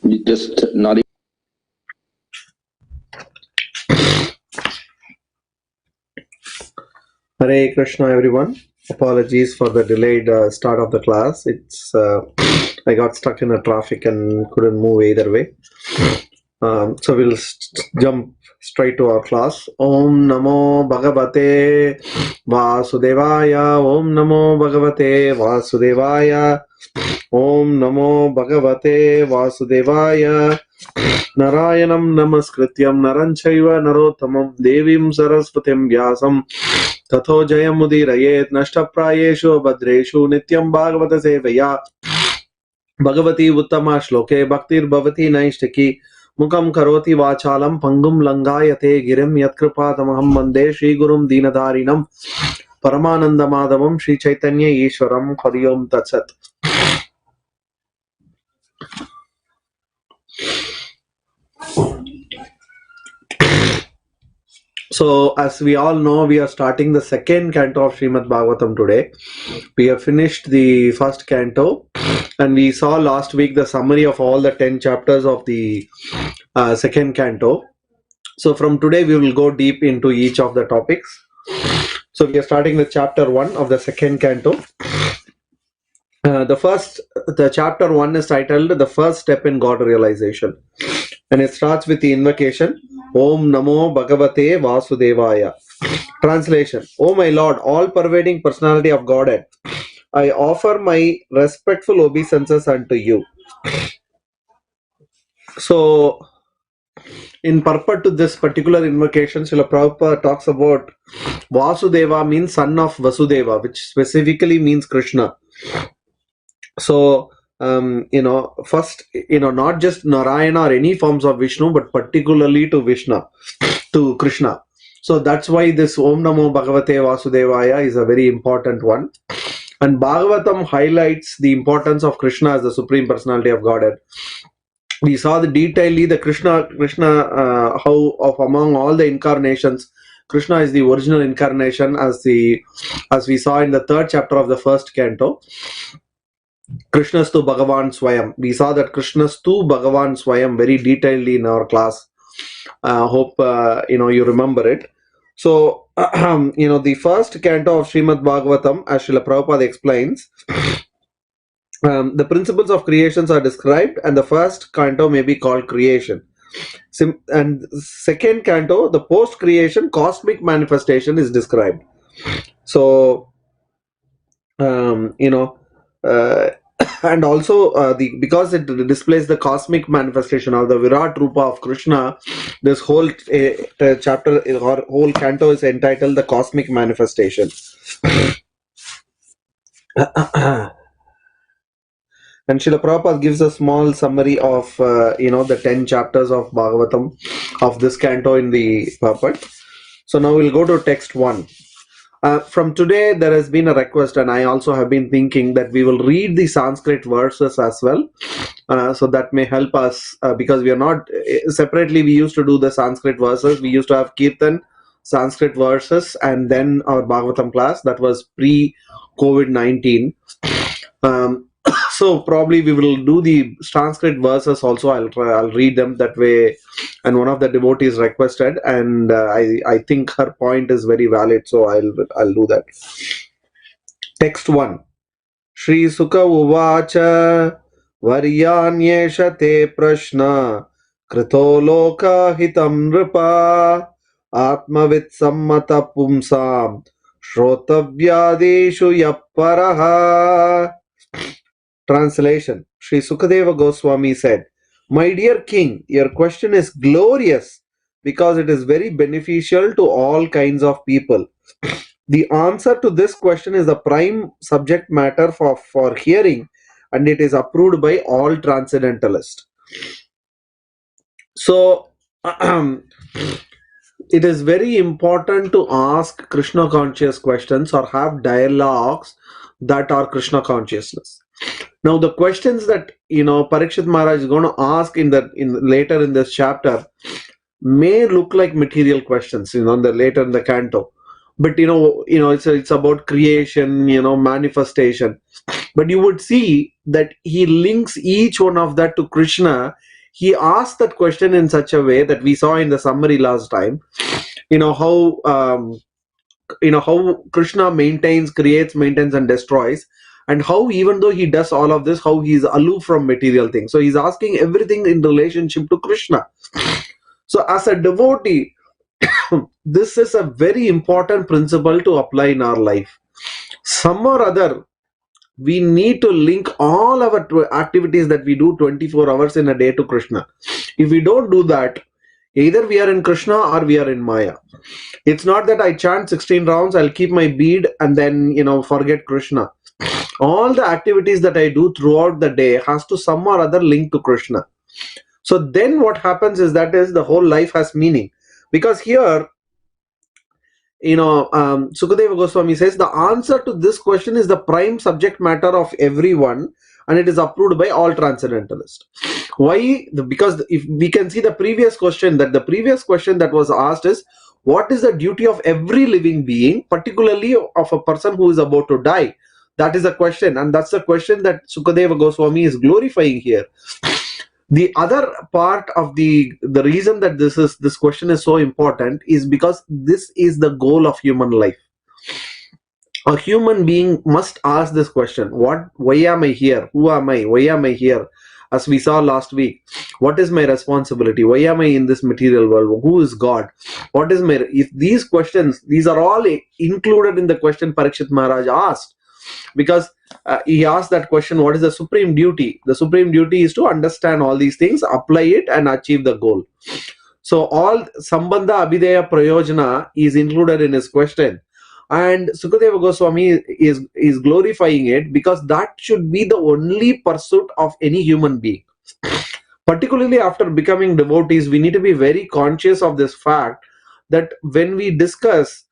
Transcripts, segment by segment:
Just not. Hare Krishna, everyone. Apologies for the delayed start of the class. I got stuck in the traffic and couldn't move either way. So we'll jump straight to our class. Om Namo Bhagavate Vasudevaya. Om Namo Bhagavate Vasudevaya. Om Namo Bhagavate Vasudevaya. Narayanam Namaskrityam Naranchaiva Narottamam Devim Saraswatim Vyasam Tatho Jayam Mudirayet Nashtaprayeshu Bhadreshu Nityam Bhagavata Sevaya Bhagavati Uttama Shloke Bhaktir Bhavati Naishtaki Mukam Karoti Vachalam Pangum Langayate Girim Yatkripatamaham Mande Shri Gurum Dinadarinam Paramananda Madhavam Shri Chaitanya Ishwaram Hariyom Tatsat. So, as we all know, we are starting the second canto of Srimad Bhagavatam today. We have finished the first canto, and we saw last week the summary of all the 10 chapters of the second canto. So, from today, we will go deep into each of the topics. So, we are starting with chapter 1 of the second canto. The chapter 1 is titled The First Step in God Realization, and it starts with the invocation Om Namo Bhagavate Vasudevaya. Translation: O my Lord, all-pervading personality of Godhead, I offer my respectful obeisances unto you. So, in purport to this particular invocation, Srila Prabhupada talks about Vasudeva means son of Vasudeva, which specifically means Krishna. So, first, not just Narayana or any forms of Vishnu, but particularly to Krishna. So that's why this Om Namo Bhagavate Vasudevaya is a very important one. And Bhagavatam highlights the importance of Krishna as the Supreme Personality of Godhead. We saw the Krishna, how of among all the incarnations, Krishna is the original incarnation, as we saw in the third chapter of the first canto. Krishnastu Bhagavan Swayam. We saw that Krishnastu Bhagavan Swayam very detailedly in our class. Hope you remember it. So the first canto of Srimad Bhagavatam, as Srila Prabhupada explains, the principles of creations are described, and the first canto may be called creation. And second canto, the post-creation cosmic manifestation is described. So and also because it displays the cosmic manifestation or the Virat Rupa of Krishna, this whole chapter or whole canto is entitled the cosmic manifestation. And Srila Prabhupada gives a small summary of the 10 chapters of Bhagavatam of this canto in the purport. So now we'll go to text 1. From today, there has been a request, and I also have been thinking that we will read the Sanskrit verses as well, so that may help us, because we are not separately. We used to do the Sanskrit verses. We used to have Kirtan, Sanskrit verses, and then our Bhagavatam class. That was pre-COVID-19. So probably we will do the Sanskrit verses also. I'll read them that way. And one of the devotees requested, and I think her point is very valid, so I'll do that. Text 1. Shri Sukha Uvacha Varyanyesha te prashna Krito loka hitam nripa Atmavit sammata pumsam Shrotavyadeshu yapparaha. Translation: Shri Sukadeva Goswami said, My dear king, your question is glorious because it is very beneficial to all kinds of people. The answer to this question is the prime subject matter for hearing, and it is approved by all transcendentalists. So, it is very important to ask Krishna conscious questions or have dialogues that are Krishna consciousness. Now, the questions that Parikshit Maharaj is going to ask later in this chapter may look like material questions, later in the canto. But it's about creation, manifestation. But you would see that he links each one of that to Krishna he asked that question in such a way that we saw in the summary last time. How Krishna creates, maintains, and destroys, and how even though he does all of this, how he is aloof from material things. So he's asking everything in relationship to Krishna. So as a devotee, this is a very important principle to apply in our life. Some or other, we need to link all our activities that we do 24 hours in a day to Krishna. If we don't do that, either we are in Krishna or we are in Maya. It's not that I chant 16 rounds, I'll keep my bead and then, forget Krishna. All the activities that I do throughout the day has to some or other link to Krishna. So then what happens is the whole life has meaning. Because here, Sukadeva Goswami says the answer to this question is the prime subject matter of everyone, and it is approved by all transcendentalists. Why? Because if we can see the previous question that was asked is, what is the duty of every living being, particularly of a person who is about to die? That is a question, and that's the question that Sukadeva Goswami is glorifying here. The other part of the reason that this question is so important is because this is the goal of human life. A human being must ask this question: why am I here? Who am I? Why am I here? As we saw last week, what is my responsibility? Why am I in this material world? Who is God? What is my... If these questions, these are all included in the question Parikshit Maharaj asked, because he asked that question, what is the supreme duty? The supreme duty is to understand all these things, apply it, and achieve the goal. So all Sambandha, Abhideya, Prayojana is included in his question. And Sukadeva Goswami is glorifying it because that should be the only pursuit of any human being. Particularly after becoming devotees, we need to be very conscious of this fact that when we discuss,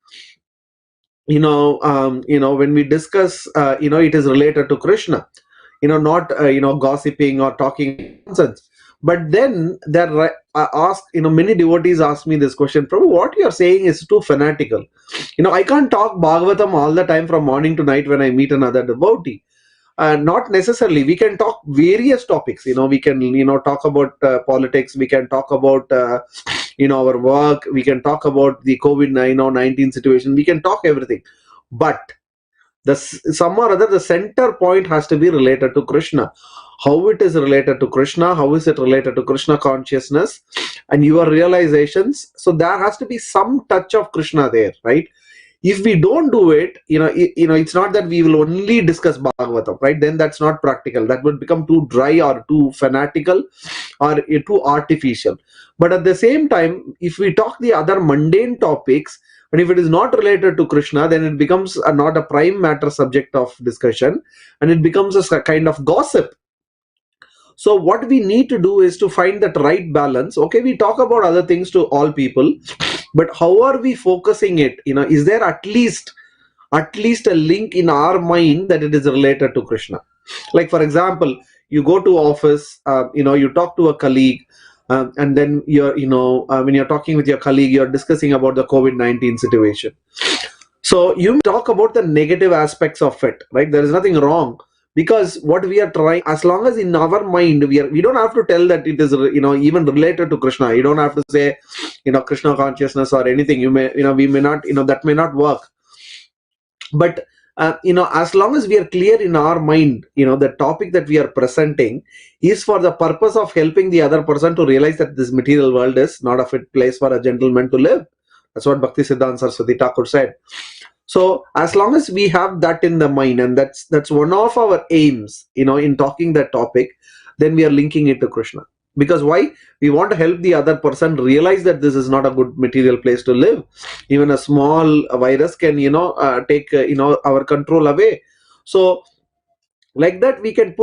when we discuss, it is related to Krishna, not, gossiping or talking nonsense. But then there many devotees ask me this question: Prabhu, what you are saying is too fanatical. I can't talk Bhagavatam all the time from morning to night when I meet another devotee. Not necessarily. We can talk various topics. We can, talk about politics. We can talk about, our work. We can talk about the COVID-19 situation. We can talk everything. But some or other, the center point has to be related to Krishna. How it is related to Krishna, how is it related to Krishna consciousness and your realizations. So there has to be some touch of Krishna there, right? If we don't do it, it's not that we will only discuss Bhagavatam, right? Then that's not practical. That would become too dry or too fanatical or too artificial. But at the same time, if we talk the other mundane topics, and if it is not related to Krishna, then it becomes not a prime matter subject of discussion, and it becomes a kind of gossip. So what we need to do is to find that right balance. Okay, we talk about other things to all people, but how are we focusing it? Is there at least a link in our mind that it is related to Krishna? Like, for example, you go to office, you talk to a colleague, and then when you're talking with your colleague, you're discussing about the COVID-19 situation. So you talk about the negative aspects of it, right? There is nothing wrong. Because what we are trying, as long as in our mind, we don't have to tell that it is, even related to Krishna. You don't have to say, Krishna consciousness or anything. We may not, that may not work. But, as long as we are clear in our mind, the topic that we are presenting is for the purpose of helping the other person to realize that this material world is not a fit place for a gentleman to live. That's what Bhakti Siddhanta Saraswati Thakur said. So as long as we have that in the mind, and that's one of our aims, in talking that topic, then we are linking it to Krishna. Because why? We want to help the other person realize that this is not a good material place to live. Even a small virus can, take, our control away. So like that, we can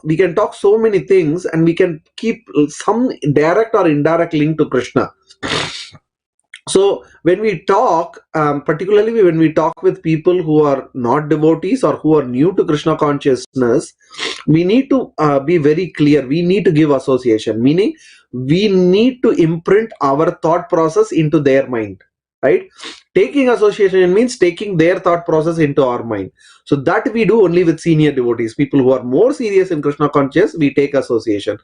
we can talk so many things, and we can keep some direct or indirect link to Krishna. So when we talk, particularly when we talk with people who are not devotees or who are new to Krishna consciousness, we need to be very clear. We need to give association, meaning we need to imprint our thought process into their mind. right? Taking association means taking their thought process into our mind. So that we do only with senior devotees. People who are more serious in Krishna conscious, we take association,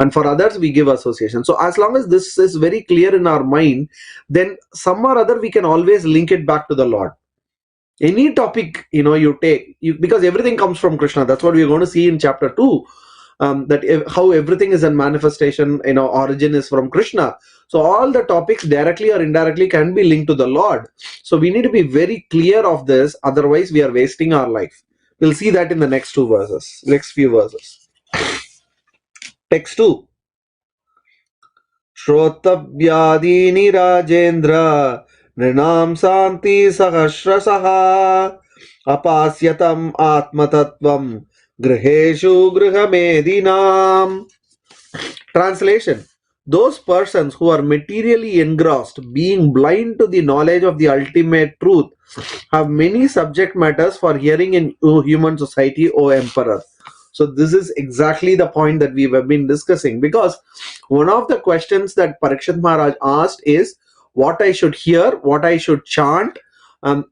and for others we give association. So as long as this is very clear in our mind, then some or other we can always link it back to the Lord. Any topic you take, because everything comes from Krishna. That's what we're going to see in chapter 2, that how everything is a manifestation, origin is from Krishna. So all the topics directly or indirectly can be linked to the Lord. So we need to be very clear of this, otherwise we are wasting our life. We'll see that in the next few verses. Text 2. Shrotabhyadini Rajendra Nrinam Santi Sahasrasaha Apasyatam Atmatattvam Griheshu Grihamedinam. Translation: those persons who are materially engrossed, being blind to the knowledge of the ultimate truth, have many subject matters for hearing in human society, O Emperor. So this is exactly the point that we have been discussing, because one of the questions that Parikshit Maharaj asked is what I should hear, what I should chant, and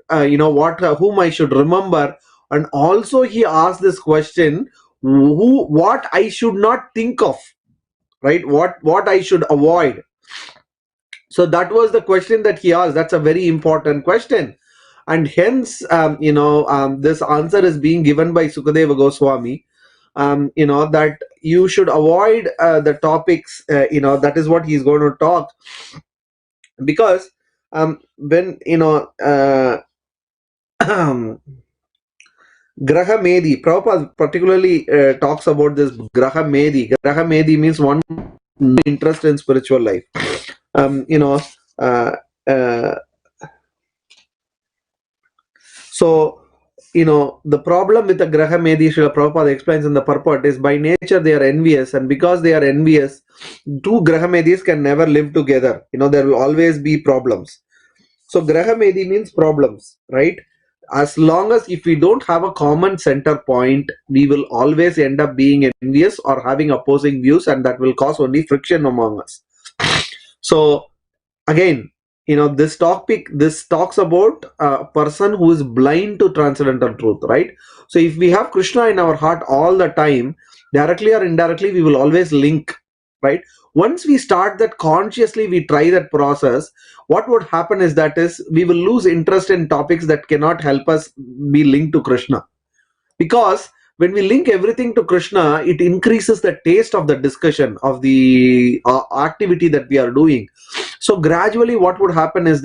whom I should remember. And also he asked this question, what I should not think of, right? What I should avoid. So that was the question that he asked. That's a very important question, and hence this answer is being given by Sukadeva Goswami, that you should avoid the topics, that is what he's going to talk, because when Graha Medi, Prabhupada particularly talks about this Graha Medi. Graha Medi means one interest in spiritual life. Uh, uh, so the problem with the Graha Medi, Srila Prabhupada explains in the purport, is by nature they are envious, and because they are envious, two Graha Medis can never live together. There will always be problems. So Graha Medi means problems, right? As long as if we don't have a common center point, we will always end up being envious or having opposing views, and that will cause only friction among us. So again, this talks about a person who is blind to transcendental truth, right? So if we have Krishna in our heart all the time, directly or indirectly we will always link, right? Once we start that consciously, we try that process, what would happen is we will lose interest in topics that cannot help us be linked to Krishna. Because when we link everything to Krishna, it increases the taste of the discussion, of the activity that we are doing. So gradually what would happen is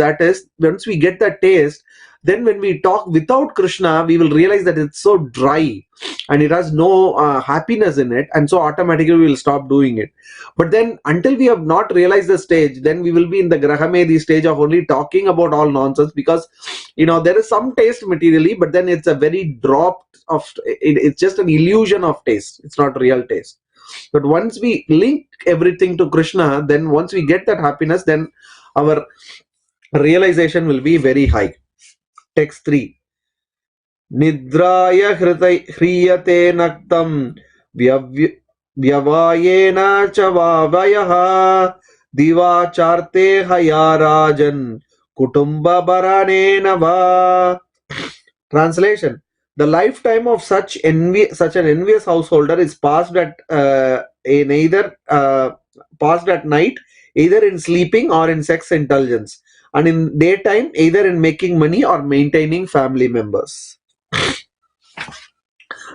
once we get that taste, then when we talk without Krishna, we will realize that it's so dry and it has no happiness in it, and so automatically we will stop doing it. But then until we have not realized the stage, then we will be in the Grahamedi stage of only talking about all nonsense, because there is some taste materially, but then it's a very drop of it's just an illusion of taste. It's not real taste. But once we link everything to Krishna, then once we get that happiness, then our realization will be very high. Text 3. Nidraya hriyate naktam vyavayena chavavayaha diva charte hayarajan kutumba baranena va. Translation: the lifetime of such an envious householder is passed at night, either in sleeping or in sex indulgence, and in daytime either in making money or maintaining family members.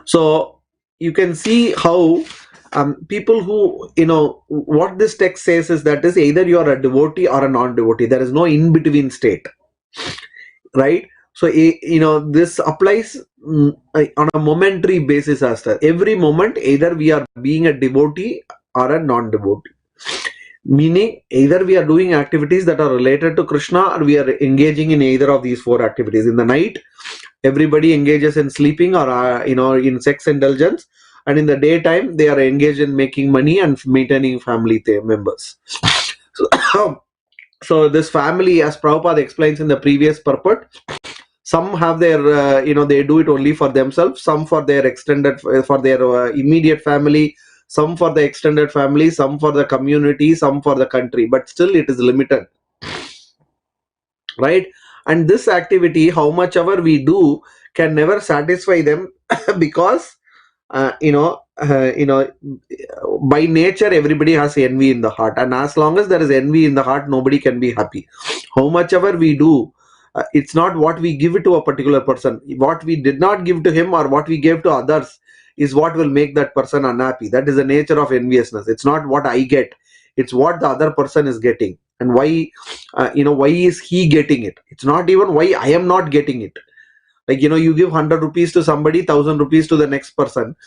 So you can see how people who, what this text says is either you are a devotee or a non-devotee. There is no in-between state, right? So this applies on a momentary basis as well. Every moment, either we are being a devotee or a non-devotee. Meaning, either we are doing activities that are related to Krishna, or we are engaging in either of these four activities. In the night, everybody engages in sleeping or in sex indulgence, and in the daytime they are engaged in making money and maintaining family members. So this family, as Prabhupada explains in the previous purport, some have their they do it only for themselves, some for their immediate family, some for the extended family, some for the community, some for the country, but still it is limited. right? And this activity, how much ever we do, can never satisfy them because by nature everybody has envy in the heart, and as long as there is envy in the heart, nobody can be happy. How much ever we do, it's not what we give it to a particular person. What we did not give to him or what we gave to others is what will make that person unhappy. That is the nature of enviousness. It's not what I get, it's what the other person is getting, and why is he getting it. It's not even why I am not getting it. Like, you give 100 rupees to somebody, 1,000 rupees to the next person.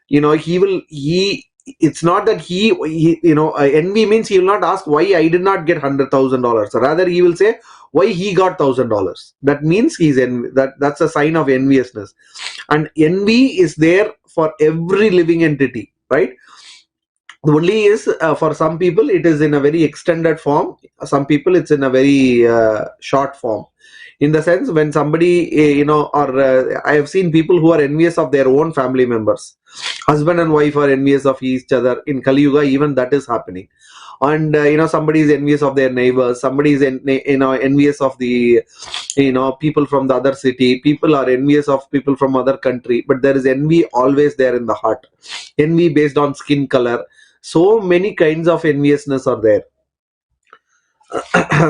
He it's not that he envy means he will not ask why I did not get $100,000. Rather, he will say why he got $1,000. That means that's a sign of enviousness. And envy is there for every living entity, right? The only is, for some people it is in a very extended form, some people it's in a very short form. In the sense, when somebody or I have seen people who are envious of their own family members. Husband and wife are envious of each other. In Kali Yuga, even that is happening. And somebody is envious of their neighbors, somebody is envious of the people from the other city, people are envious of people from other country. But there is envy always there in the heart. Envy based on skin color, so many kinds of enviousness are there.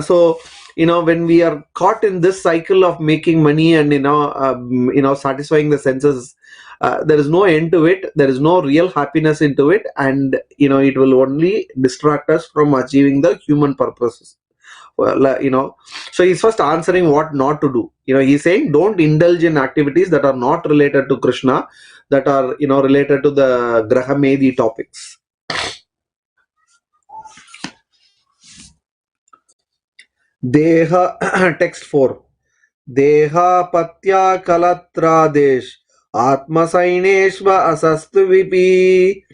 So when we are caught in this cycle of making money and satisfying the senses, there is no end to it, there is no real happiness into it, and it will only distract us from achieving the human purposes. Well, so he's first answering what not to do. He's saying don't indulge in activities that are not related to Krishna, that are related to the Grahamedi topics. Deha text 4. Deha patya kalatradesh atmasaineshva asastu vipi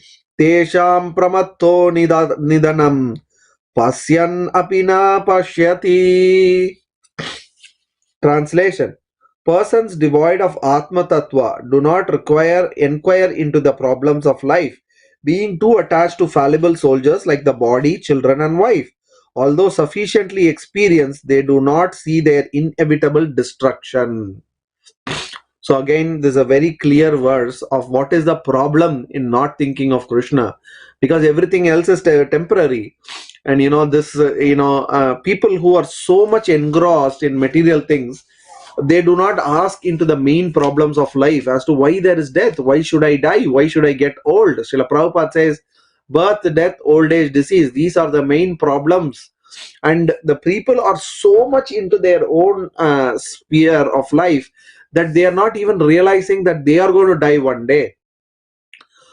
tesham pramatto nidanam pasyan apina pashyati. Translation: persons devoid of Atma Tattva do not inquire into the problems of life, being too attached to fallible soldiers like the body, children, and wife. Although sufficiently experienced, they do not see their inevitable destruction. So again, there's a very clear verse of what is the problem in not thinking of Krishna, because everything else is temporary. And people who are so much engrossed in material things, they do not ask into the main problems of life as to why there is death, why should I die, why should I get old. Srila Prabhupada says birth, death, old age, disease, these are the main problems. And the people are so much into their own sphere of life that they are not even realizing that they are going to die one day.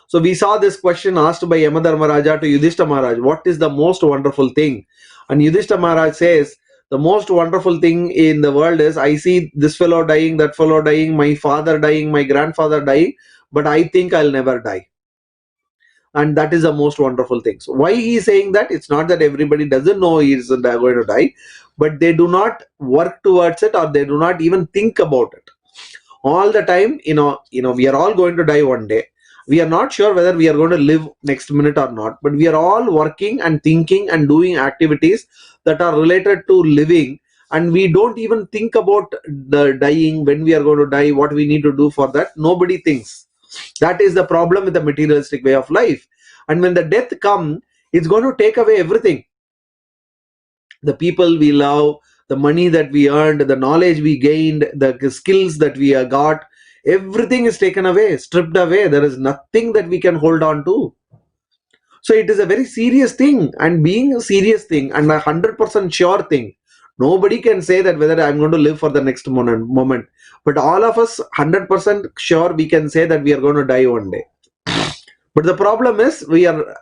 So we saw this question asked by Yamadharmaraja to Yudhishthira Maharaj, what is the most wonderful thing? And Yudhishthira Maharaj says, the most wonderful thing in the world is, I see this fellow dying, that fellow dying, my father dying, my grandfather dying, but I think I'll never die. And that is the most wonderful thing. So why he is saying that? It's not that everybody doesn't know he is going to die, but they do not work towards it, or they do not even think about it. All the time, we are all going to die one day. We are not sure whether we are going to live next minute or not, but we are all working and thinking and doing activities that are related to living, and we don't even think about the dying, when we are going to die, what we need to do for that. Nobody thinks. That is the problem with the materialistic way of life. And when the death comes, it's going to take away everything. The people we love, the money that we earned, the knowledge we gained, the skills that we got, everything is taken away, stripped away. There is nothing that we can hold on to. So it is a very serious thing, and being a serious thing and a 100% sure thing, nobody can say that whether I'm going to live for the next moment. But all of us 100% sure we can say that we are going to die one day. But the problem is, we are,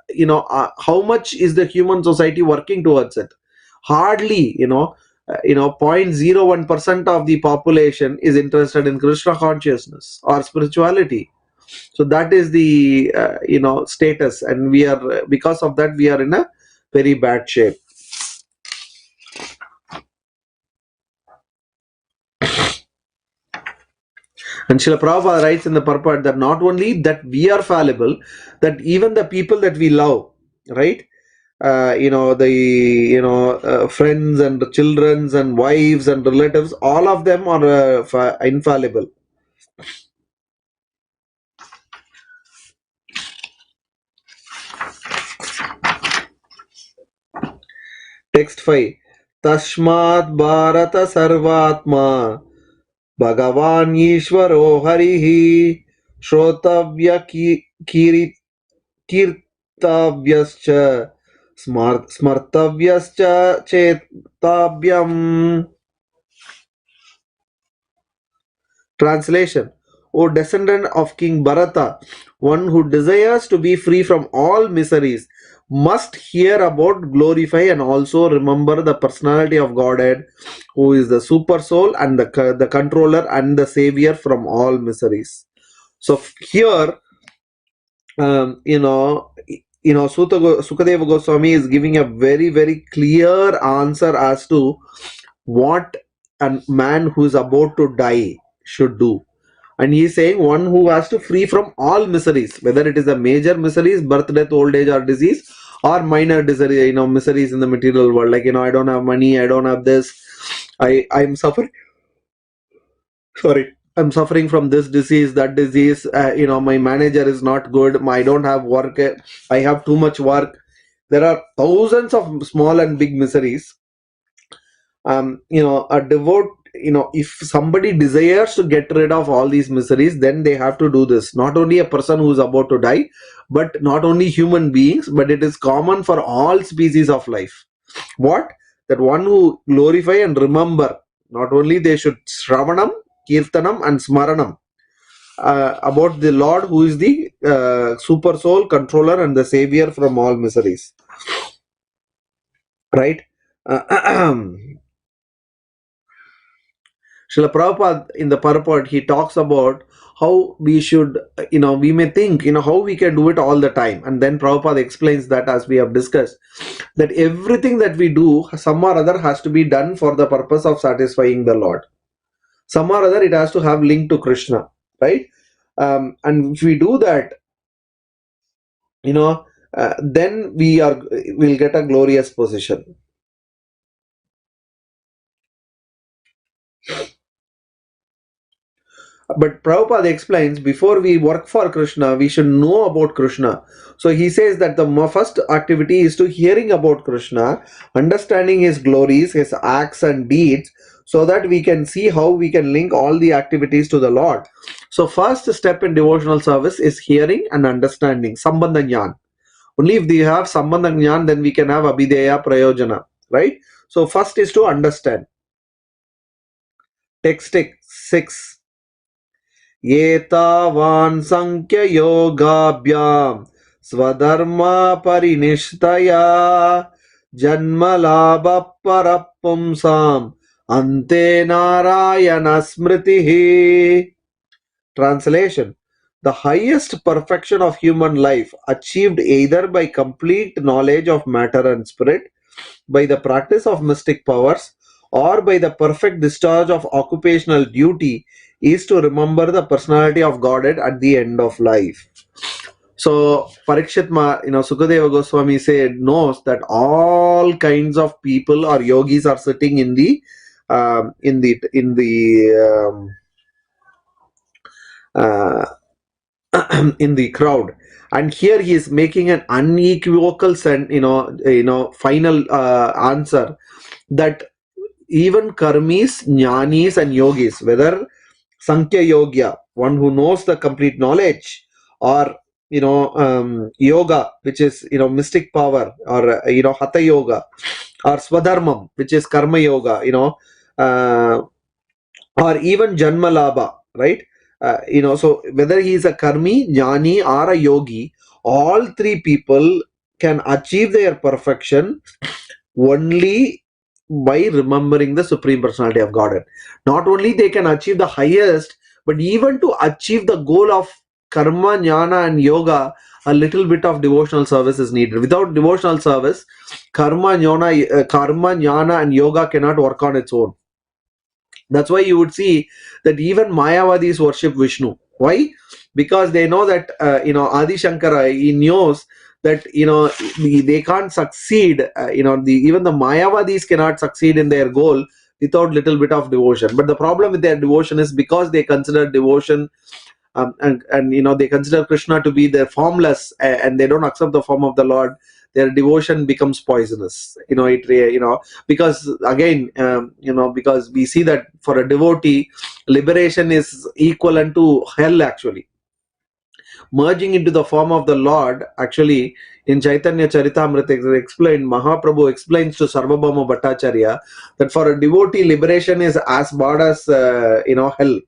how much is the human society working towards it? Hardly, 0.01% of the population is interested in Krishna consciousness or spirituality. So that is the status, and we are, because of that, we are in a very bad shape. And Srila Prabhupada writes in the purport that not only that we are fallible, that even the people that we love, right? friends and children's and wives and relatives, all of them are infallible. Text 5. Tashmat Bharata Sarvatma Bhagavan Ishvaro Harihi Shrotavya Kirtavyascha Smartavyascha Chetavyam. Translation: O descendant of King Bharata, one who desires to be free from all miseries must hear about, glorify, and also remember the personality of Godhead, who is the super soul and the controller and the savior from all miseries. So here, Sukadeva Goswami is giving a very, very clear answer as to what a man who is about to die should do. And he is saying one who has to free from all miseries, whether it is a major miseries, birth, death, old age, or disease, or minor misery, miseries in the material world. Like, I don't have money, I don't have this, I'm suffering. Sorry, I'm suffering from this disease, that disease. My manager is not good. I don't have work. I have too much work. There are thousands of small and big miseries. A devote, if somebody desires to get rid of all these miseries, then they have to do this. Not only a person who is about to die, but not only human beings, but it is common for all species of life. What? That one who glorify and remember, not only they should Shravanam, Kirtanam, and Smaranam about the Lord, who is the super soul, controller, and the savior from all miseries. Right? Srila Prabhupada in the purport, he talks about how we should, we may think, how we can do it all the time. And then Prabhupada explains that, as we have discussed, that everything that we do, some or other has to be done for the purpose of satisfying the Lord. Some or other, it has to have link to Krishna, right? And if we do that, then we'll get a glorious position. But Prabhupada explains, before we work for Krishna, we should know about Krishna. So he says that the first activity is to hearing about Krishna, understanding his glories, his acts and deeds, so that we can see how we can link all the activities to the Lord. So first step in devotional service is hearing and understanding, Sambandha Jnana. Only if we have Sambandha Jnana, then we can have Abhideya Prayojana, right? So first is to understand. Text 6. एतावान् संख्ययोगाभ्याम् स्वधर्मा परिनिष्ठया जन्मलाभपरपुंसाम् अन्ते नारायण स्मृतिः. Translation: the highest perfection of human life, achieved either by complete knowledge of matter and spirit, by the practice of mystic powers, or by the perfect discharge of occupational duty, is to remember the personality of Godhead at the end of life. So Parikshit, Sukadeva Goswami knows that all kinds of people or yogis are sitting in the in the crowd, and here he is making an unequivocal final answer that even karmis, jnanis, and yogis, whether Sankhya Yogya, one who knows the complete knowledge, or yoga, which is mystic power, or hatha yoga, or swadharmam, which is karma yoga, or even janma labha, right? So whether he is a karmi, jnani, or a yogi, all three people can achieve their perfection only by remembering the Supreme Personality of Godhead. Not only they can achieve the highest, but even to achieve the goal of karma, jnana, and yoga, a little bit of devotional service is needed. Without devotional service, karma, jnana, and yoga cannot work on its own. That's why you would see that even Mayavadis worship Vishnu. Why? Because they know that Adi Shankara, he knows that they can't succeed. Even the Mayavadis cannot succeed in their goal without little bit of devotion. But the problem with their devotion is because they consider devotion, and they consider Krishna to be their formless, and they don't accept the form of the Lord. Their devotion becomes poisonous. Because again, because we see that for a devotee, liberation is equivalent to hell actually. Merging into the form of the Lord, actually, in Chaitanya Charitamrita it is explained, Mahaprabhu explains to Sarvabhauma Bhattacharya that for a devotee, liberation is as bad as hell.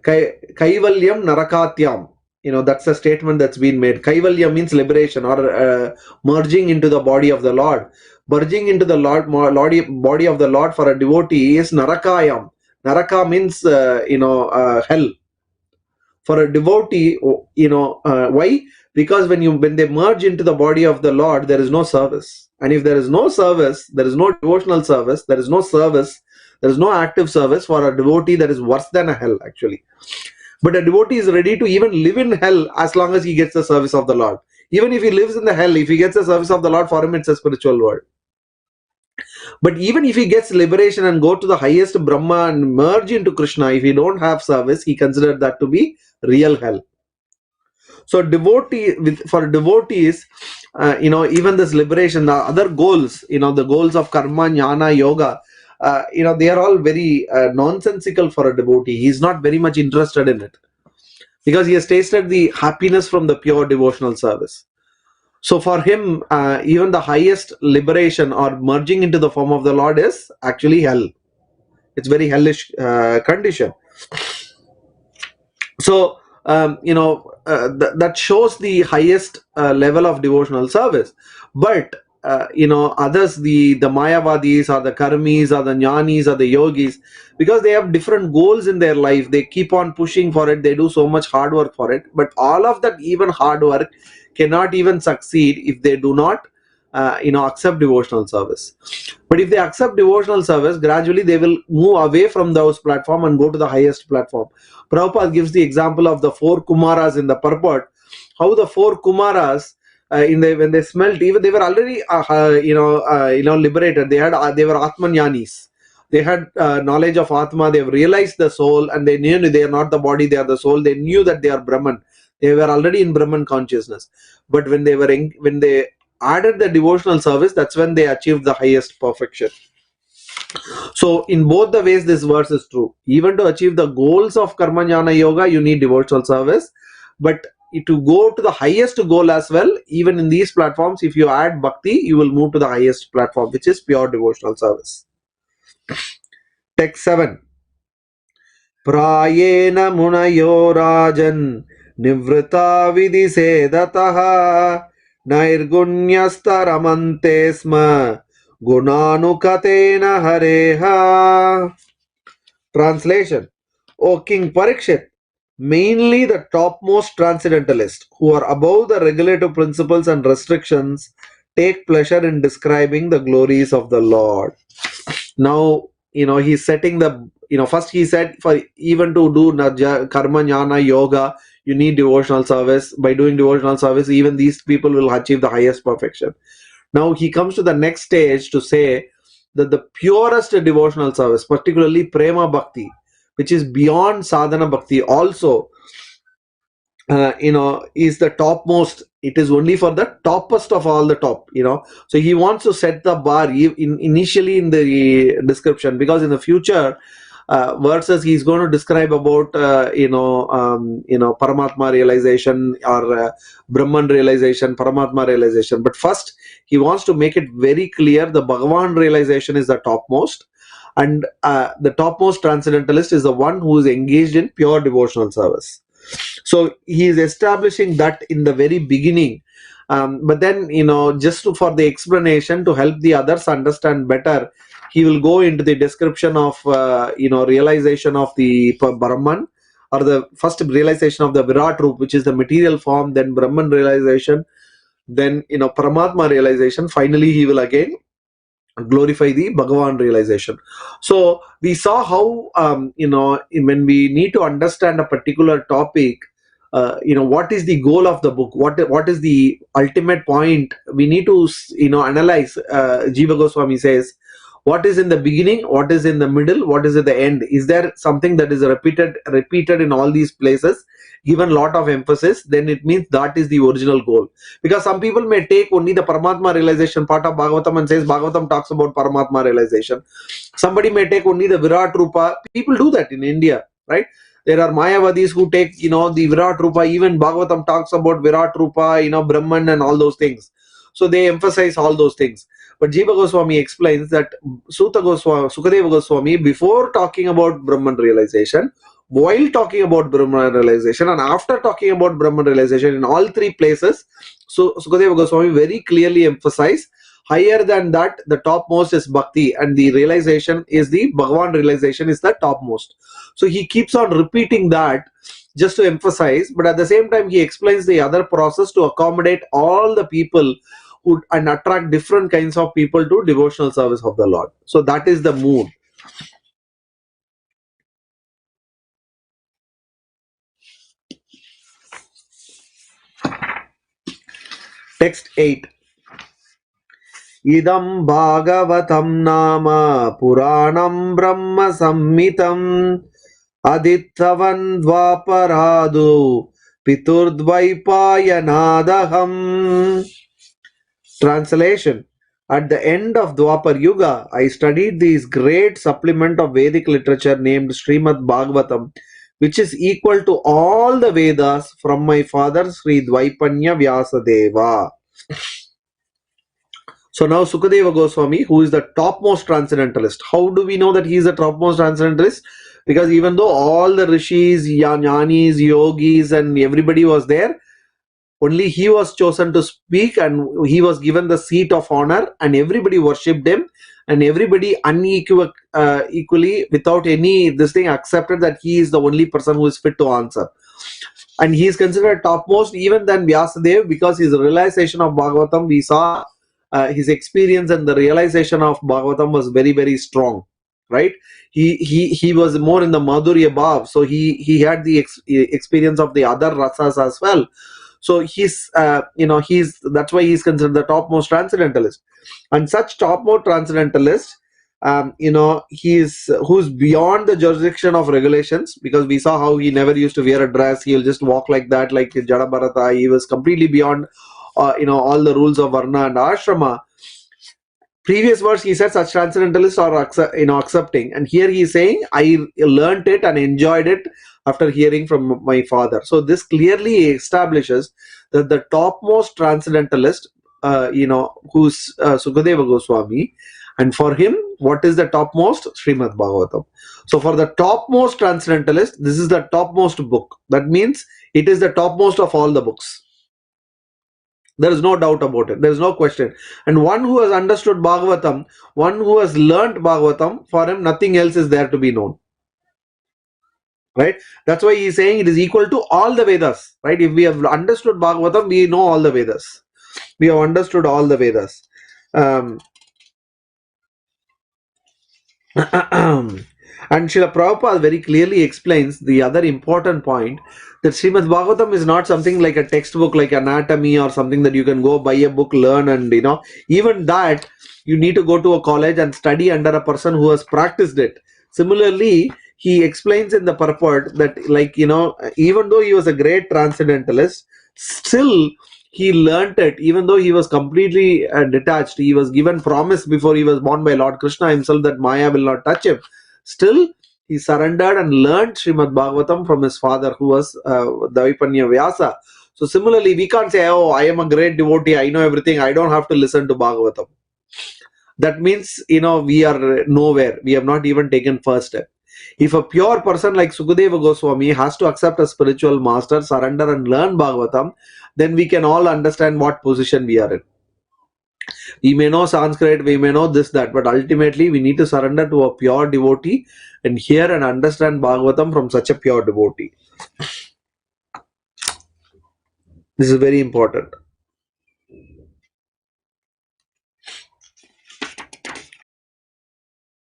Kaivalyam Narakatyam. That's a statement that's been made. Kaivalya means liberation, or merging into the body of the Lord. Merging into the body of the Lord for a devotee is Narakayam. Naraka means hell. For a devotee, why? Because when they merge into the body of the Lord, there is no service. And if there is no service, there is no devotional service, there is no service, there is no active service. For a devotee, that is worse than a hell actually. But a devotee is ready to even live in hell as long as he gets the service of the Lord. Even if he lives in the hell, if he gets the service of the Lord, for him it's a spiritual world. But even if he gets liberation and go to the highest Brahma and merge into Krishna, if he don't have service, he considered that to be real hell. So for devotees, even this liberation, the other goals, the goals of karma, jnana, yoga, they are all very nonsensical for a devotee. He is not very much interested in it, because he has tasted the happiness from the pure devotional service. So for him, even the highest liberation or merging into the form of the Lord is actually hell. It's very hellish condition. So that shows the highest level of devotional service. But others, the Mayavadis or the Karmis or the Jnanis or the Yogis, because they have different goals in their life, they keep on pushing for it, they do so much hard work for it, but all of that even hard work cannot even succeed if they do not accept devotional service. But if they accept devotional service, gradually they will move away from those platform and go to the highest platform. Prabhupada gives the example of the 4 Kumaras in the purport, how the 4 Kumaras, when they smelt, even they were already liberated. They were Atmanyanis. They had knowledge of Atma. They realized the soul, and they knew they are not the body, they are the soul. They knew that they are Brahman. They were already in Brahman consciousness. But when they added the devotional service, that's when they achieved the highest perfection. So in both the ways, this verse is true. Even to achieve the goals of karma jnana yoga, you need devotional service. But to go to the highest goal as well, even in these platforms, if you add bhakti, you will move to the highest platform, which is pure devotional service. Text 7. Prayena munayo rajan nivrita vidisedataha nairgunyasta sma gunanukatena hareha. Translation. O King Parikshit, mainly the topmost transcendentalists, who are above the regulative principles and restrictions, take pleasure in describing the glories of the Lord. Now, he's setting first he said, for even to do karma jnana yoga, you need devotional service. By doing devotional service, even these people will achieve the highest perfection. Now he comes to the next stage to say that the purest devotional service, particularly prema bhakti, which is beyond sadhana bhakti, also is the topmost. It is only for the toppest of all the top. So he wants to set the bar initially in the description, because in the future verses he's going to describe about Paramatma realization, or Brahman realization, Paramatma realization. But first he wants to make it very clear the Bhagavan realization is the topmost, and the topmost transcendentalist is the one who is engaged in pure devotional service. So he is establishing that in the very beginning, but then just for the explanation, to help the others understand better, he will go into the description of realization of the Brahman, or the first realization of the Virat Roop, which is the material form, then Brahman realization, then Paramatma realization. Finally he will again glorify the Bhagavan realization. So we saw how when we need to understand a particular topic, what is the goal of the book, what is the ultimate point. We need to analyze. Jiva Goswami says, what is in the beginning, what is in the middle, what is at the end. Is there something that is repeated in all these places, given lot of emphasis? Then it means that is the original goal. Because some people may take only the Paramatma realization part of Bhagavatam and says Bhagavatam talks about Paramatma realization. Somebody may take only the Virat Rupa. People do that in India, right? There are Mayavadis who take, the Virat Rupa. Even Bhagavatam talks about Virat Rupa, Brahman and all those things. So they emphasize all those things. But Jiva Goswami explains that Sukadeva Goswami, before talking about Brahman realization, while talking about Brahman realization, and after talking about Brahman realization, in all three places, so Sukadeva Goswami very clearly emphasized, higher than that, the topmost is bhakti, and the realization is the Bhagavan realization is the topmost. So he keeps on repeating that just to emphasize, but at the same time he explains the other process to accommodate all the people and attract different kinds of people to devotional service of the Lord. So that is the mood. Text 8. Idam Bhagavatam Nama Puranam Brahma Sammitam Adittavan Dvaparadu Piturdvaipayanadaham. Translation. At the end of Dwapar Yuga, I studied this great supplement of Vedic literature named Srimad Bhagavatam, which is equal to all the Vedas from my father Sri Dvaipanya Vyasadeva. So now Sukadeva Goswami, who is the topmost transcendentalist. How do we know that he is the topmost transcendentalist? Because even though all the rishis, jnanis, yogis and everybody was there, only he was chosen to speak, and he was given the seat of honor, and everybody worshipped him, and everybody equally, without any this thing, accepted that he is the only person who is fit to answer. And he is considered topmost even than Vyasadeva, because his realization of Bhagavatam, we saw his experience and the realization of Bhagavatam was very, very strong, right? He was more in the Madhurya Bhav, so he had the experience of the other rasas as well. So he's that's why he's considered the topmost transcendentalist. And such topmost transcendentalist, who's beyond the jurisdiction of regulations, because we saw how he never used to wear a dress. He'll just walk like that, like Jada Bharata. He was completely beyond all the rules of Varna and Ashrama. Previous verse he said such transcendentalists are accepting, and here he is saying I learned it and enjoyed it after hearing from my father. So this clearly establishes that the topmost transcendentalist, who's Sukadeva Goswami, and for him, what is the topmost? Srimad Bhagavatam. So for the topmost transcendentalist, this is the topmost book. That means it is the topmost of all the books. There is no doubt about it. There is no question. And one who has understood Bhagavatam, one who has learnt Bhagavatam, for him nothing else is there to be known. Right? That's why he is saying it is equal to all the Vedas. Right? If we have understood Bhagavatam, we know all the Vedas. We have understood all the Vedas. And Srila Prabhupada very clearly explains the other important point, that Srimad Bhagavatam is not something like a textbook, like anatomy or something that you can go buy a book, learn, and even that you need to go to a college and study under a person who has practiced it. Similarly, he explains in the purport that, even though he was a great transcendentalist, still he learnt it. Even though he was completely detached, he was given promise before he was born by Lord Krishna himself that Maya will not touch him. Still, he surrendered and learned Srimad Bhagavatam from his father, who was Daipanya Vyasa. So similarly, we can't say, oh, I am a great devotee, I know everything, I don't have to listen to Bhagavatam. That means, we are nowhere. We have not even taken first step. If a pure person like Sukadeva Goswami has to accept a spiritual master, surrender and learn Bhagavatam, then we can all understand what position we are in. We may know Sanskrit, we may know this, that, but ultimately we need to surrender to a pure devotee and hear and understand Bhagavatam from such a pure devotee. This is very important.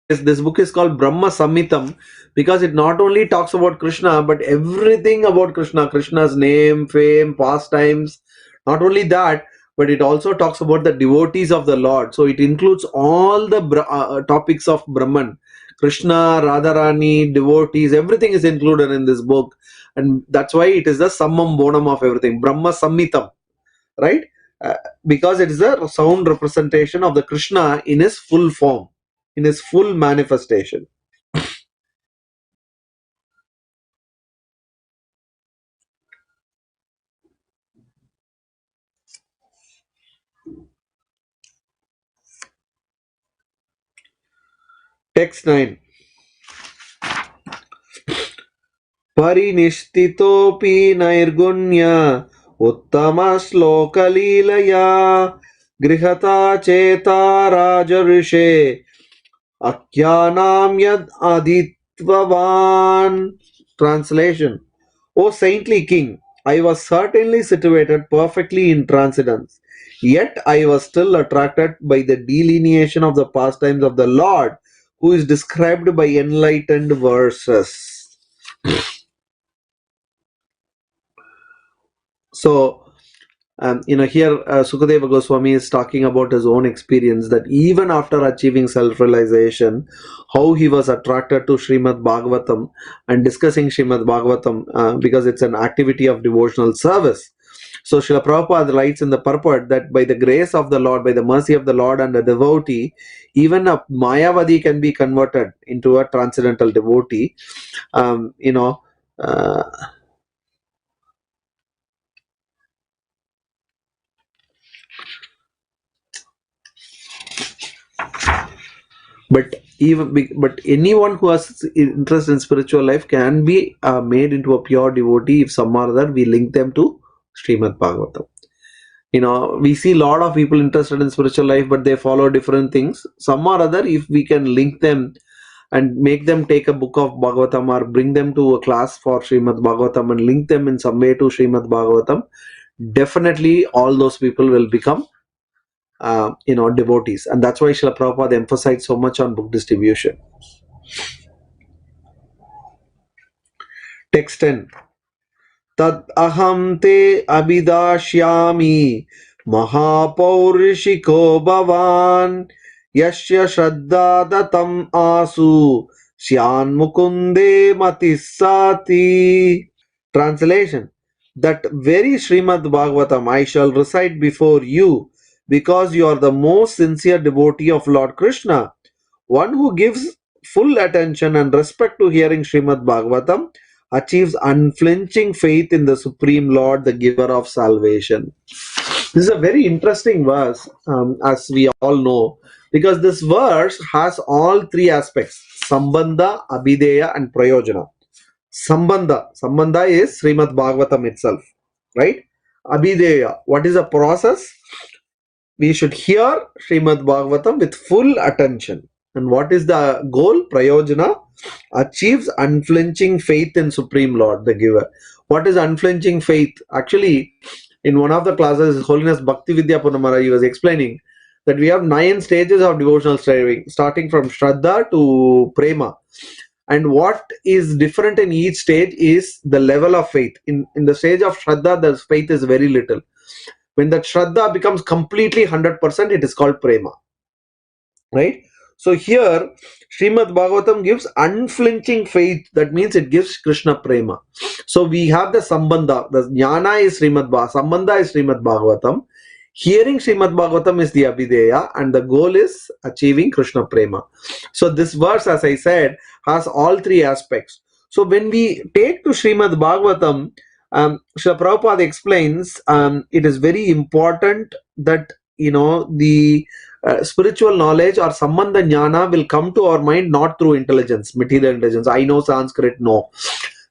This book is called Brahma Samhitam, because it not only talks about Krishna, but everything about Krishna, Krishna's name, fame, pastimes. Not only that, but it also talks about the devotees of the Lord. So it includes all the topics of Brahman, Krishna, Radharani, devotees, everything is included in this book. And that's why it is the summum bonum of everything, Brahma Samhitam, right? Uh, because it is a sound representation of the Krishna in his full form, in his full manifestation. Text 9. परिनिष्ठितोऽपि नैर्गुण्य उत्तमश्लोकलीलया गृहता चेता राजऋषे आख्यानां यद् aditvavan. Translation. O saintly king, I was certainly situated perfectly in transcendence, yet I was still attracted by the delineation of the pastimes of the Lord, who is described by enlightened verses. So, here Sukadeva Goswami is talking about his own experience that even after achieving self-realization, how he was attracted to Srimad Bhagavatam and discussing Srimad Bhagavatam because it's an activity of devotional service. So Srila Prabhupada writes in the purport that by the grace of the Lord, by the mercy of the Lord and a devotee, even a Mayavadi can be converted into a transcendental devotee. Um, you know, uh, but anyone who has interest in spiritual life can be made into a pure devotee if some or other we link them to Srimad Bhagavatam. We see a lot of people interested in spiritual life, but they follow different things. Some or other, if we can link them and make them take a book of Bhagavatam or bring them to a class for Srimad Bhagavatam and link them in some way to Srimad Bhagavatam, definitely all those people will become devotees. And that's why Srila Prabhupada emphasized so much on book distribution. Text 10. Tad aham te abhidashyami mahapaurushiko bhavan yashya shraddha datam asu syan mukunde matisati. Translation. That very Srimad Bhagavatam I shall recite before you because you are the most sincere devotee of Lord Krishna. One who gives full attention and respect to hearing Srimad Bhagavatam achieves unflinching faith in the Supreme Lord, the giver of salvation. This is a very interesting verse, as we all know, because this verse has all three aspects: Sambandha, Abhideya, and Prayojana. Sambandha is Srimad Bhagavatam itself, right? Abhideya, what is the process? We should hear Srimad Bhagavatam with full attention. And what is the goal? Prayojana achieves unflinching faith in Supreme Lord, the giver. What is unflinching faith? Actually, in one of the classes, His Holiness Bhakti Vidya Purnamara, he was explaining that we have 9 stages of devotional striving, starting from Shraddha to Prema. And what is different in each stage is the level of faith. In the stage of Shraddha, the faith is very little. When that Shraddha becomes completely 100%, it is called Prema. Right? So here, Srimad Bhagavatam gives unflinching faith. That means it gives Krishna Prema. So we have the Sambandha. The Jnana is Srimad Bhagavatam. Sambandha is Srimad Bhagavatam. Hearing Srimad Bhagavatam is the Abhideya, and the goal is achieving Krishna Prema. So this verse, as I said, has all three aspects. So when we take to Srimad Bhagavatam, Srila Prabhupada explains it is very important that the spiritual knowledge or sambandha jnana will come to our mind not through intelligence, material intelligence. I know Sanskrit, no.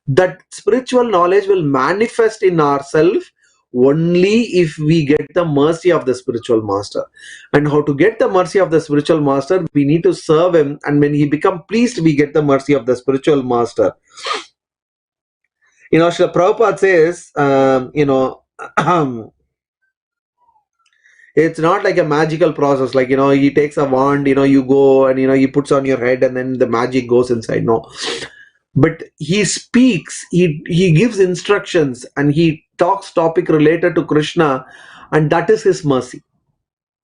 That spiritual knowledge will manifest in ourselves only if we get the mercy of the spiritual master. And how to get the mercy of the spiritual master? We need to serve him, and when he becomes pleased, we get the mercy of the spiritual master. Srila Prabhupada says, it's not like a magical process, like he takes a wand, you go and he puts on your head and then the magic goes inside. No, but he speaks, he gives instructions, and he talks topic related to Krishna, and that is his mercy.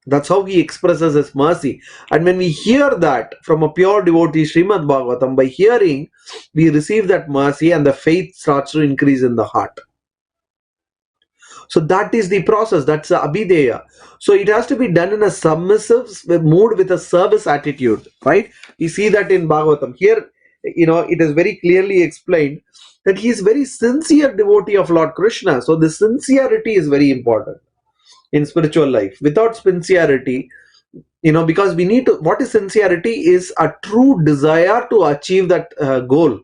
That's how he expresses his mercy. And when we hear that from a pure devotee, Srimad Bhagavatam, by hearing, we receive that mercy and the faith starts to increase in the heart. So that is the process. That's the abhideya. So it has to be done in a submissive mood with a service attitude, right? We see that in Bhagavatam. Here, it is very clearly explained that he is very sincere devotee of Lord Krishna. So the sincerity is very important in spiritual life. Without sincerity, because we need to, what is sincerity is a true desire to achieve that goal,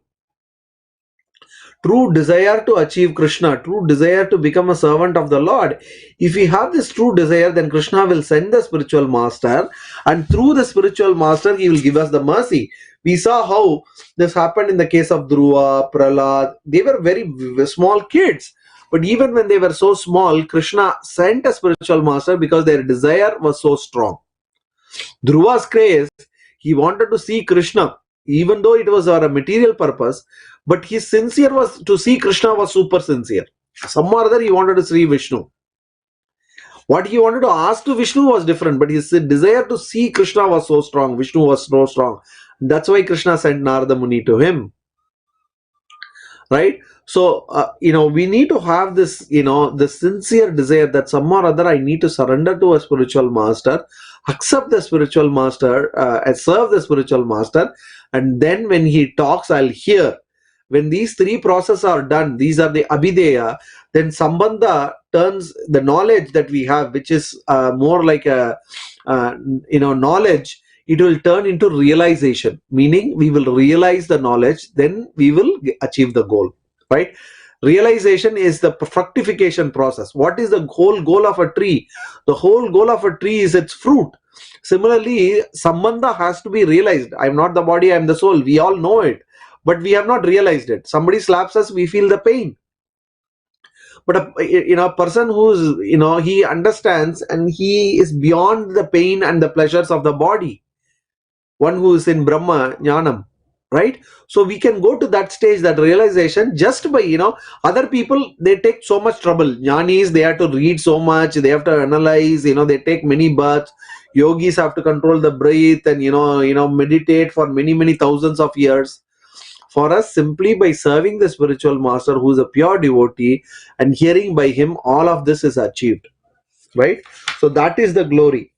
true desire to achieve Krishna, true desire to become a servant of the Lord. If we have this true desire, then Krishna will send the spiritual master, and through the spiritual master, he will give us the mercy. We saw how this happened in the case of Dhruva, Prahlad. They were very small kids. But even when they were so small, Krishna sent a spiritual master because their desire was so strong. Dhruva's craze, he wanted to see Krishna, even though it was for a material purpose, but his sincere was to see Krishna was super sincere. Some or other he wanted to see Vishnu. What he wanted to ask to Vishnu was different, but his desire to see Krishna was so strong. Vishnu was so strong. That's why Krishna sent Narada Muni to him. Right? So, we need to have this, the sincere desire that some or other I need to surrender to a spiritual master, accept the spiritual master, serve the spiritual master, and then when he talks, I'll hear. When these three processes are done, these are the abhideya, then sambandha turns the knowledge that we have, which is more like a, knowledge, it will turn into realization, meaning we will realize the knowledge, then we will achieve the goal, right? Realization is the fructification process. What is the whole goal of a tree? The whole goal of a tree is its fruit. Similarly, sambandha has to be realized. I'm not the body, I'm the soul. We all know it, but we have not realized it. Somebody slaps us, we feel the pain. But a person who's, he understands and he is beyond the pain and the pleasures of the body, one who is in Brahma Jnanam, right? So we can go to that stage, that realization, just by, other people, they take so much trouble. Jnanis, they have to read so much, they have to analyze, they take many baths. Yogis have to control the breath and, meditate for many, many thousands of years. For us, simply by serving the spiritual master who is a pure devotee and hearing by him, all of this is achieved, right? So that is the glory.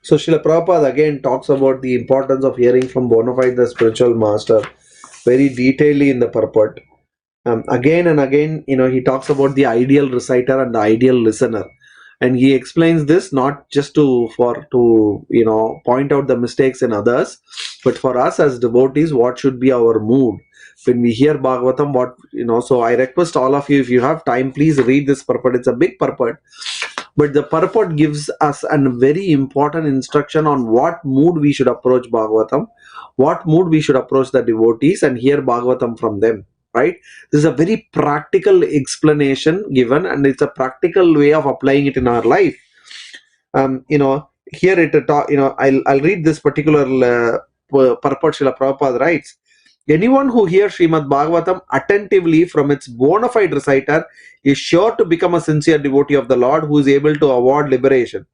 So Srila Prabhupada again talks about the importance of hearing from bona fide the spiritual master very detailedly in the purport. Again and again, he talks about the ideal reciter and the ideal listener, and he explains this not just to point out the mistakes in others, but for us as devotees, what should be our mood when we hear Bhagavatam. So I request all of you, if you have time, please read this purport. It's a big purport, but the purport gives us a very important instruction on what mood we should approach Bhagavatam, what mood we should approach the devotees and hear Bhagavatam from them, right? This is a very practical explanation given, and it's a practical way of applying it in our life. Here I'll read this particular purport. Srila Prabhupada writes, anyone who hears Srimad Bhagavatam attentively from its bona fide reciter is sure to become a sincere devotee of the Lord who is able to award liberation.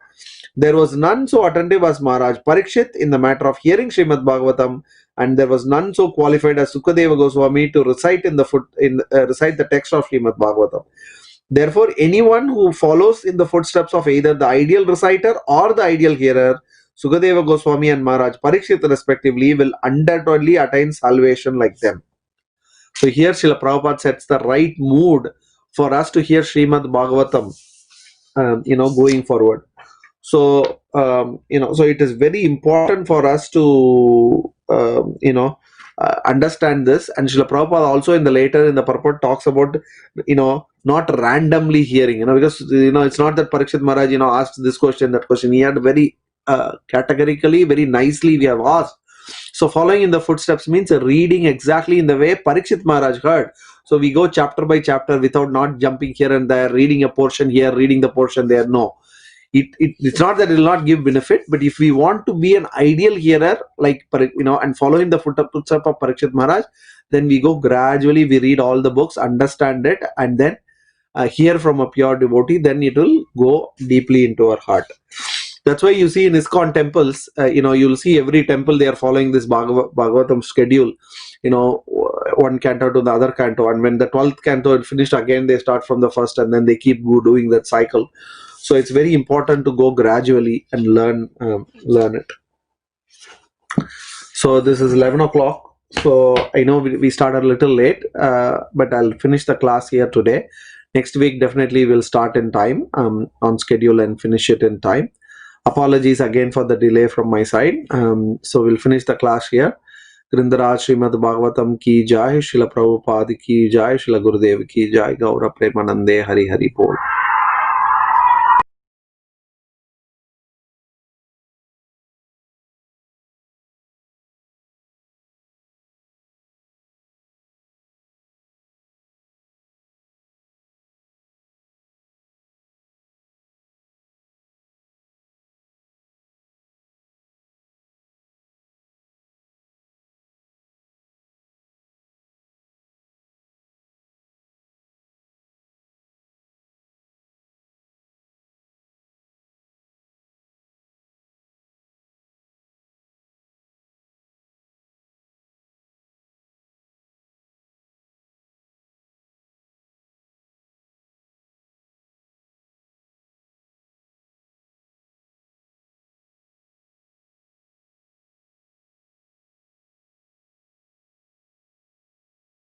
There was none so attentive as Maharaj Parikshit in the matter of hearing Srimad Bhagavatam, and there was none so qualified as Sukadeva Goswami to recite recite the text of Srimad Bhagavatam. Therefore, anyone who follows in the footsteps of either the ideal reciter or the ideal hearer, Sukadeva Goswami and Maharaj Parikshit respectively, will undoubtedly attain salvation like them. So here Srila Prabhupada sets the right mood for us to hear Srimad Bhagavatam, going forward. So, so it is very important for us to, understand this. And Srila Prabhupada also in the purport talks about, not randomly hearing, because, it's not that Parikshit Maharaj, asked this question, that question. He had very categorically, very nicely we have asked. So following in the footsteps means reading exactly in the way Parikshit Maharaj heard. So we go chapter by chapter without not jumping here and there, reading a portion here, reading the portion there. No. It's not that it will not give benefit, but if we want to be an ideal hearer, like, and following the footsteps of Parikshit Maharaj, then we go gradually, we read all the books, understand it, and then hear from a pure devotee, then it will go deeply into our heart. That's why you see in ISKCON temples, you'll see every temple they are following this Bhagavatam schedule, one canto to the other canto, and when the 12th canto is finished, again they start from the first, and then they keep doing that cycle. So it's very important to go gradually and learn it. So this is 11 o'clock. So I know we started a little late, but I'll finish the class here today. Next week, definitely we'll start in time, on schedule, and finish it in time. Apologies again for the delay from my side. So we'll finish the class here. Grindaraj Srimad Bhagavatam ki jai, Srila Prabhupada ki jai, Srila Gurudev ki jai, Gaura Premanande Hari Hari Bol.